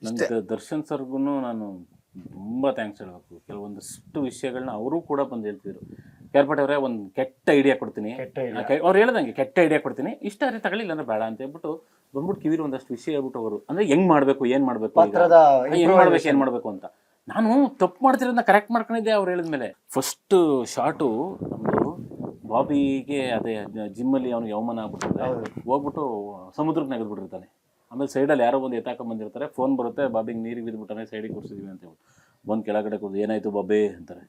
ನನಗೆ ದರ್ಶನ್ ಸರ್ಗೂ ನಾನು ತುಂಬ ಥ್ಯಾಂಕ್ಸ್ ಹೇಳಬೇಕು. ಕೆಲವೊಂದಷ್ಟು ವಿಷಯಗಳನ್ನ ಅವರು ಕೂಡ ಬಂದು ಹೇಳ್ತಿದ್ರು. ಕೇರ್ಪಟ್ಟೆ ಅವರೇ ಒಂದು ಕೆಟ್ಟ ಐಡಿಯಾ ಕೊಡ್ತೀನಿ, ಅವ್ರು ಹೇಳ್ದಂಗೆ ಕೆಟ್ಟ ಐಡಿಯಾ ಕೊಡ್ತೀನಿ, ಇಷ್ಟ ಅದೇ ತಗೊಳ್ಳಿ ಇಲ್ಲಾಂದ್ರೆ ಬೇಡ ಅಂತ ಹೇಳ್ಬಿಟ್ಟು ಬಂದ್ಬಿಟ್ಟು ಕಿವಿರು ಒಂದಷ್ಟು ವಿಷಯ ಹೇಳ್ಬಿಟ್ಟು ಅವರು ಅಂದರೆ ಹೆಂಗ್ ಮಾಡಬೇಕು ಏನು ಮಾಡಬೇಕು ಹೆಂಗ್ ಮಾಡ್ಬೇಕು ಏನು ಮಾಡಬೇಕು ಅಂತ. ನಾನು ತಪ್ಪು ಮಾಡ್ತಿರೋದನ್ನ ಕರೆಕ್ಟ್ ಮಾಡ್ಕೊಂಡಿದ್ದೆ ಅವ್ರು ಹೇಳಿದ್ಮೇಲೆ. ಫಸ್ಟ್ ಶಾರ್ಟು ನಮ್ಮದು ಬಾಬಿಗೆ ಅದೇ ಜಿಮ್ಮಲ್ಲಿ ಅವನಿಗೆ ಅವಮಾನ ಆಗ್ಬಿಟ್ಟಿರ್ತಾರೆ, ಹೋಗ್ಬಿಟ್ಟು ಸಮುದ್ರಕ್ಕೆ ನೆಗೆದ್ಬಿಟ್ಟಿರ್ತಾನೆ. ಆಮೇಲೆ ಸೈಡಲ್ಲಿ ಯಾರೋ ಒಂದು ಎತ್ತಾಕೊಂಬಂದಿರ್ತಾರೆ, ಫೋನ್ ಬರುತ್ತೆ, ಬಾಬಿಗೆ ನೀರಿಗೆ ಬಿದ್ದುಬಿಟ್ಟಾನೆ, ಸೈಡಿಗೆ ಕೂರಿಸಿದ್ವಿ ಅಂತ ಹೇಳ್ಬಿಟ್ಟು ಬಂದು ಕೆಳಗಡೆ ಕೂತು ಏನಾಯ್ತು ಬಾಬಿ ಅಂತಾರೆ.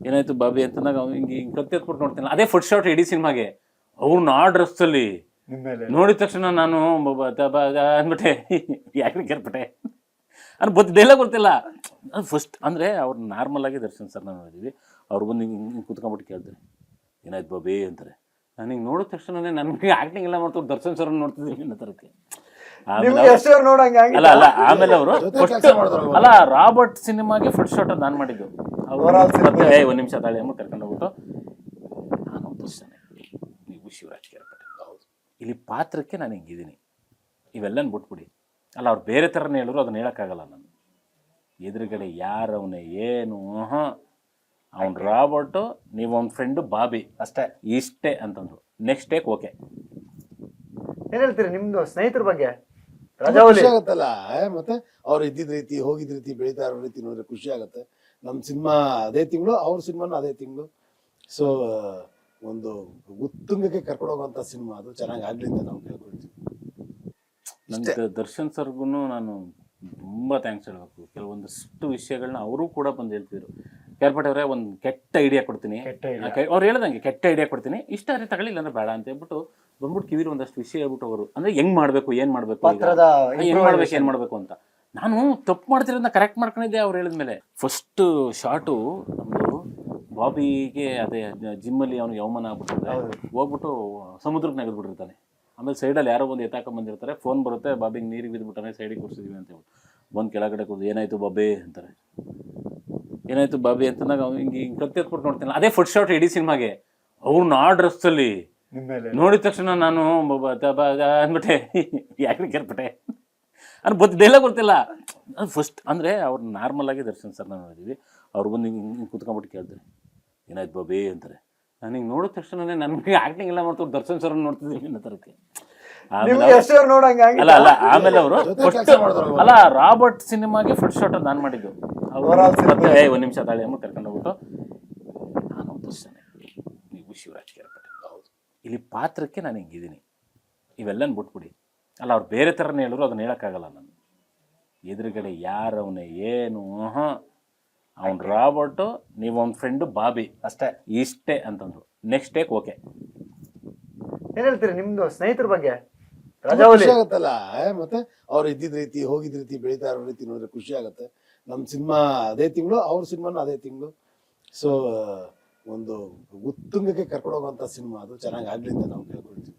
ಏನಾಯ್ತು ಬಾಬಿ ಅಂತಂದಾಗ ಹಿಂಗೆ ಕತ್ತಿ ಎತ್ಬಿಟ್ಟು ನೋಡ್ತೀನಿ. ಅದೇ ಫುಡ್ ಶಾಟ್ ಇಡೀ ಸಿನಿಮಾಗೆ. ಅವ್ರನ್ನ ಆ ಡ್ರೆಸ್ಸಲ್ಲಿ ನೋಡಿದ ತಕ್ಷಣ ನಾನು ಅಂದ್ಬಿಟ್ಟೆ, ಯಾಕೆ ಕೇರ್ಪಟ್ಟೆ ಡೈಲಾಗ್ ಗೊತ್ತಿಲ್ಲ. ಫಸ್ಟ್ ಅಂದರೆ ಅವ್ರು ನಾರ್ಮಲ್ ಆಗಿ ದರ್ಶನ್ ಸರ್ ನಾವು ನೋಡಿದ್ವಿ. ಅವ್ರು ಬಂದು ಹಿಂಗೆ ಕುತ್ಕೊಂಡ್ಬಿಟ್ಟು ಕೇಳ್ತಾರೆ ಏನಾಯ್ತು ಬಾಬಿ ಅಂತಾರೆ. ನಾನು ಹಿಂಗೆ ನೋಡಿದ ತಕ್ಷಣನೇ ನನಗೆ ಆ್ಯಕ್ಟಿಂಗ್ ಎಲ್ಲ ಮಾಡ್ತಾರೆ, ದರ್ಶನ್ ಸರ್ ನೋಡ್ತಿದ್ದೀವಿ ಅನ್ನೋ ಥರಕ್ಕೆ. ಅಲ್ಲ ಅಲ್ಲ ಆಮೇಲೆ ಅವರು ಅಲ್ಲ ರಾಬರ್ಟ್ ಸಿನಿಮಾಗೆ ಫುಡ್ ಶಾಟ್ ನಾನು ಮಾಡಿದ್ದು. ಒಂದು ನಿಮಿಷ ತಾಳಿ ಅಮ್ಮ ಕರ್ಕೊಂಡು ಹೋಗ್ಬಿಟ್ಟು ನಾನು ದರ್ಶನ, ನೀವು ಶಿವರಾಜ್ ಕೇರ್ಪಟ್ಟೆ, ಇಲ್ಲಿ ಪಾತ್ರಕ್ಕೆ ನಾನು ಹಿಂಗಿದ್ದೀನಿ, ಇವೆಲ್ಲನ ಬಿಟ್ಬಿಡಿ. ಅಲ್ಲ ಅವ್ರು ಬೇರೆ ಥರನೇ ಹೇಳಿದ್ರು ಅದನ್ನ ಹೇಳೋಕ್ಕಾಗಲ್ಲ. ನಾನು ಎದುರುಗಡೆ ಯಾರವನೇ ಏನು ಅವ್ನು ರಾಬರ್ಟು, ನೀವು ಅವ್ನ ಫ್ರೆಂಡು ಬಾಬಿ ಅಷ್ಟೇ, ಇಷ್ಟೇ ಅಂತಂದ್ರು. Next take okay. ಏನ್ ಹೇಳ್ತೀರಿ ನಿಮ್ದು ಸ್ನೇಹಿತರ ಬಗ್ಗೆ? ಖುಷಿ ಆಗತ್ತಲ್ಲ, ಮತ್ತೆ ಅವ್ರು ಇದ್ದಿದ್ ರೀತಿ ಹೋಗಿದ್ ರೀತಿ ಬೆಳೀತಾ ಇರೋ ರೀತಿ ನೋಡಿದ್ರೆ ಖುಷಿ ಆಗತ್ತೆ. ನಮ್ಮ ಸಿನಿಮಾ ಅದೇ ತಿಂಗಳು, ಅವ್ರ ಸಿನಿಮಾನು ಅದೇ ತಿಂಗಳು. ಸೊ ಒಂದು ಉತ್ತುಂಗಕ್ಕೆ ಕರ್ಕೊಂಡು ಹೋಗುವಂತ ಸಿನಿಮಾ ಅದು. ಚೆನ್ನಾಗಿ ಆಗ್ಲಿ ಅಂತ ನಾವು ಕೇಳ್ಕೊಳ್ತೀವಿ. ನನಗೆ ದರ್ಶನ್ ಸರ್ಗೂ ನಾನು ತುಂಬ ಥ್ಯಾಂಕ್ಸ್ ಹೇಳಬೇಕು. ಕೆಲವೊಂದಷ್ಟು ವಿಷಯಗಳನ್ನ ಅವರು ಕೂಡ ಬಂದು ಹೇಳ್ತಿದ್ರು. ಕೇರ್ಪಟ್ಟೆ ಅವರೇ ಒಂದು ಕೆಟ್ಟ ಐಡಿಯಾ ಕೊಡ್ತೀನಿ, ಅವ್ರು ಹೇಳ್ದಂಗೆ ಕೆಟ್ಟ ಐಡಿಯಾ ಕೊಡ್ತೀನಿ, ಇಷ್ಟ ಅದೇ ತಗೊಳ್ಳಿ ಇಲ್ಲಾಂದ್ರೆ ಬೇಡ ಅಂತ ಹೇಳ್ಬಿಟ್ಟು ಬಂದ್ಬಿಟ್ಟು ಕಿವಿರು ಒಂದಷ್ಟು ವಿಷಯ ಹೇಳ್ಬಿಟ್ಟು ಅವರು ಅಂದರೆ ಹೆಂಗ್ ಮಾಡಬೇಕು ಏನು ಮಾಡಬೇಕು ಹೆಂಗ್ ಮಾಡ್ಬೇಕು ಏನು ಮಾಡಬೇಕು ಅಂತ. ನಾನು ತಪ್ಪು ಮಾಡ್ತಿರೋದನ್ನ ಕರೆಕ್ಟ್ ಮಾಡ್ಕೊಂಡಿದ್ದೆ ಅವ್ರು ಹೇಳಿದ್ಮೇಲೆ. ಫಸ್ಟ್ ಶಾರ್ಟು ನಮ್ಮದು ಬಾಬಿಗೆ ಅದೇ ಜಿಮ್ಮಲ್ಲಿ ಅವನಿಗೆ ಅವಮಾನ ಆಗ್ಬಿಟ್ಟಿರ್ತಾರೆ, ಹೋಗ್ಬಿಟ್ಟು ಸಮುದ್ರಕ್ಕೆ ನೆಗೆದ್ಬಿಟ್ಟಿರ್ತಾನೆ. ಆಮೇಲೆ ಸೈಡಲ್ಲಿ ಯಾರೋ ಒಂದು ಎತ್ತಾಕೊಂಬಂದಿರ್ತಾರೆ, ಫೋನ್ ಬರುತ್ತೆ, ಬಾಬಿಗೆ ನೀರಿಗೆ ಬಿದ್ದುಬಿಟ್ಟಾನೆ, ಸೈಡಿಗೆ ಕೂರಿಸಿದ್ವಿ ಅಂತ ಹೇಳ್ಬಿಟ್ಟು ಬಂದು ಕೆಳಗಡೆ ಕೂತು ಏನಾಯ್ತು ಬಾಬಿ ಅಂತಾರೆ. ಏನಾಯ್ತು ಬಾಬಿ ಅಂತಂದಾಗ ಹಿಂಗೆ ಕತ್ತಿ ಎತ್ಬಿಟ್ಟು ನೋಡ್ತೀನಿ. ಅದೇ ಫುಡ್ ಶಾಟ್ ಇಡೀ ಸಿನಿಮಾಗೆ. ಅವ್ರನ್ನ ಆ ಡ್ರೆಸ್ಸಲ್ಲಿ ನೋಡಿದ ತಕ್ಷಣ ನಾನು ಅಂದ್ಬಿಟ್ಟೆ, ಯಾಕೆ ಕೇರ್ಪಟ್ಟೆ ಡೈಲಾಗ್ ಗೊತ್ತಿಲ್ಲ. ಫಸ್ಟ್ ಅಂದರೆ ಅವ್ರು ನಾರ್ಮಲ್ ಆಗಿ ದರ್ಶನ್ ಸರ್ ನಾವು ನೋಡಿದ್ವಿ. ಅವ್ರು ಬಂದು ಹಿಂಗೆ ಕುತ್ಕೊಂಡ್ಬಿಟ್ಟು ಕೇಳ್ತಾರೆ ಏನಾಯ್ತು ಬಾಬಿ ಅಂತಾರೆ. ನಾನು ಹಿಂಗೆ ನೋಡಿದ ತಕ್ಷಣನೇ ನನಗೆ ಆ್ಯಕ್ಟಿಂಗ್ ಎಲ್ಲ ಮಾಡ್ತಾರೆ, ದರ್ಶನ್ ಸರ್ ನೋಡ್ತಿದ್ದೀವಿ ಅನ್ನೋ ಥರಕ್ಕೆ. ಅಲ್ಲ ಅಲ್ಲ ಆಮೇಲೆ ಅವರು ಅಲ್ಲ ರಾಬರ್ಟ್ ಸಿನಿಮಾಗೆ ಫುಡ್ ಶಾಟ್ ನಾನು ಮಾಡಿದ್ದು. ಒಂದು ನಿಮಿಷ ತಾಳಿ ಅಮ್ಮ ಕರ್ಕೊಂಡು ಹೋಗ್ಬಿಟ್ಟು ನಾನು ದರ್ಶನ, ನೀವು ಶಿವರಾಜ್ ಕೇರ್ಪಟ್ಟೆ, ಇಲ್ಲಿ ಪಾತ್ರಕ್ಕೆ ನಾನು ಹಿಂಗಿದ್ದೀನಿ, ಇವೆಲ್ಲನ ಬಿಟ್ಬಿಡಿ. ಅಲ್ಲ ಅವ್ರು ಬೇರೆ ಥರನೇ ಹೇಳಿದ್ರು ಅದನ್ನ ಹೇಳೋಕ್ಕಾಗಲ್ಲ. ನಾನು ಎದುರುಗಡೆ ಯಾರವನೇ ಏನು ಅವ್ನು ರಾಬರ್ಟು, ನೀವು ಅವ್ನ ಫ್ರೆಂಡು ಬಾಬಿ ಅಷ್ಟೇ, ಇಷ್ಟೇ ಅಂತಂದ್ರು. Next take okay. ಏನ್ ಹೇಳ್ತೀರಿ ನಿಮ್ದು ಸ್ನೇಹಿತರ ಬಗ್ಗೆ? ಖುಷಿ ಆಗತ್ತಲ್ಲ, ಮತ್ತೆ ಅವ್ರು ಇದ್ದಿದ್ ರೀತಿ ಹೋಗಿದ್ ರೀತಿ ಬೆಳೀತಾ ಇರೋ ರೀತಿ ನೋಡಿದ್ರೆ ಖುಷಿ ಆಗತ್ತೆ. ನಮ್ಮ ಸಿನಿಮಾ ಅದೇ ತಿಂಗಳು, ಅವ್ರ ಸಿನಿಮಾನು ಅದೇ ತಿಂಗಳು. ಸೊ ಒಂದು ಉತ್ತುಂಗಕ್ಕೆ ಕರ್ಕೊಂಡು ಹೋಗುವಂತ ಸಿನಿಮಾ ಅದು. ಚೆನ್ನಾಗಿ ಆಗ್ಲಿ ಅಂತ ನಾವು ಕೇಳ್ಕೊಳ್ತೀವಿ.